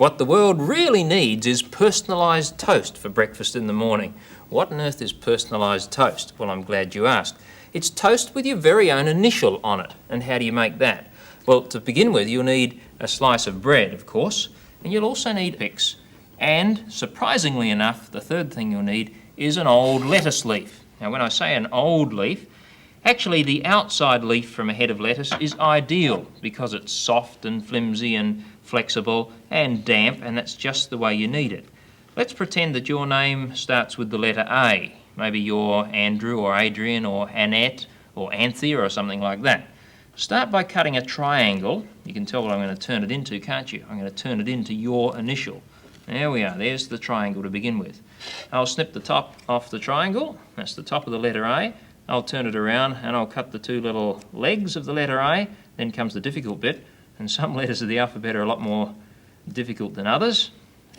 What the world really needs is personalised toast for breakfast in the morning. What on earth is personalised toast? Well, I'm glad you asked. It's toast with your very own initial on it. And how do you make that? Well, to begin with, you'll need a slice of bread, of course, and you'll also need picks. And, surprisingly enough, the third thing you'll need is an old lettuce leaf. Now, when I say an old leaf, actually the outside leaf from a head of lettuce is ideal because it's soft and flimsy and flexible and damp, and that's just the way you need it. Let's pretend that your name starts with the letter A. Maybe you're Andrew or Adrian or Annette or Anthea or something like that. Start by cutting a triangle. You can tell what I'm going to turn it into, can't you? I'm going to turn it into your initial. There we are, there's the triangle to begin with. I'll snip the top off the triangle, that's the top of the letter A. I'll turn it around and I'll cut the two little legs of the letter A. Then comes the difficult bit, and some letters of the alphabet are a lot more difficult than others.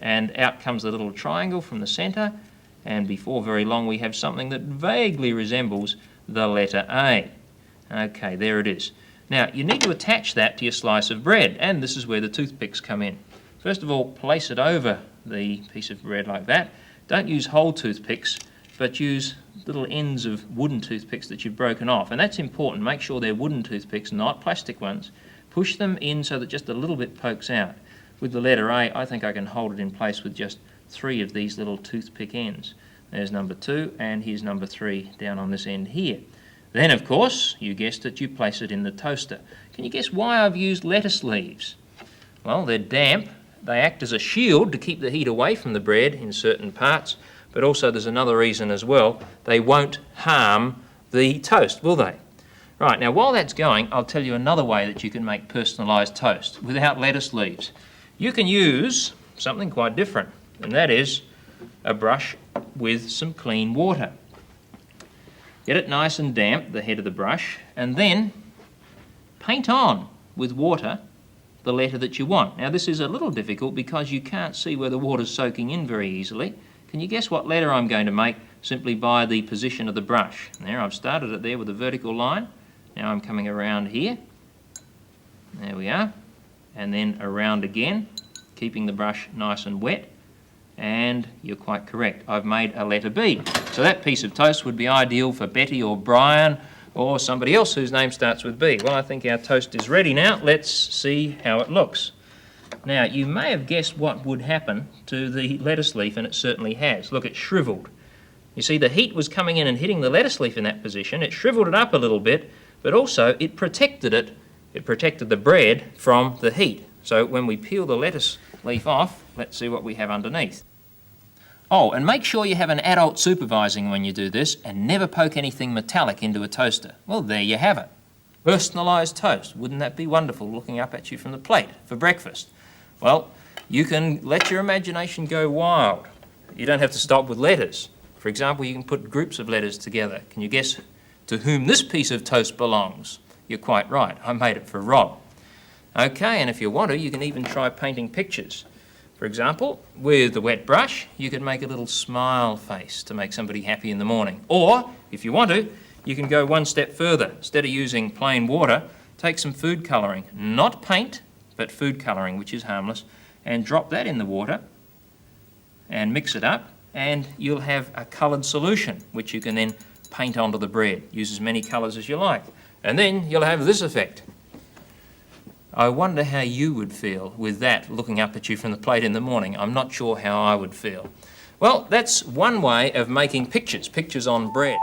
And out comes the little triangle from the centre, and before very long we have something that vaguely resembles the letter A. Okay, there it is. Now, you need to attach that to your slice of bread, and this is where the toothpicks come in. First of all, place it over the piece of bread like that. Don't use whole toothpicks, but use little ends of wooden toothpicks that you've broken off. And that's important. Make sure they're wooden toothpicks, not plastic ones. Push them in so that just a little bit pokes out. With the letter A, I think I can hold it in place with just 3 of these little toothpick ends. There's number 2, and here's number 3 down on this end here. Then, of course, you guessed it, you place it in the toaster. Can you guess why I've used lettuce leaves? Well, they're damp. They act as a shield to keep the heat away from the bread in certain parts, but also there's another reason as well. They won't harm the toast, will they? Right, now while that's going, I'll tell you another way that you can make personalised toast without lettuce leaves. You can use something quite different, and that is a brush with some clean water. Get it nice and damp, the head of the brush, and then paint on with water the letter that you want. Now this is a little difficult because you can't see where the water's soaking in very easily. Can you guess what letter I'm going to make simply by the position of the brush? There, I've started it there with a vertical line. Now I'm coming around here. There we are. And then around again, keeping the brush nice and wet. And you're quite correct. I've made a letter B. So that piece of toast would be ideal for Betty or Brian or somebody else whose name starts with B. Well, I think our toast is ready now. Let's see how it looks. Now, you may have guessed what would happen to the lettuce leaf, and it certainly has. Look, it's shriveled. You see, the heat was coming in and hitting the lettuce leaf in that position. It shriveled it up a little bit, but also it protected it. It protected the bread from the heat. So when we peel the lettuce leaf off, let's see what we have underneath. Oh, and make sure you have an adult supervising when you do this, and never poke anything metallic into a toaster. Well, there you have it. Personalised toast. Wouldn't that be wonderful, looking up at you from the plate for breakfast? Well, you can let your imagination go wild. You don't have to stop with letters. For example, you can put groups of letters together. Can you guess to whom this piece of toast belongs? You're quite right. I made it for Rob. Okay, and if you want to, you can even try painting pictures. For example, with the wet brush, you can make a little smile face to make somebody happy in the morning. Or, if you want to, you can go one step further. Instead of using plain water, take some food colouring. Not paint, but food colouring, which is harmless, and drop that in the water and mix it up, and you'll have a coloured solution, which you can then paint onto the bread. Use as many colours as you like. And then you'll have this effect. I wonder how you would feel with that looking up at you from the plate in the morning. I'm not sure how I would feel. Well, that's one way of making pictures on bread.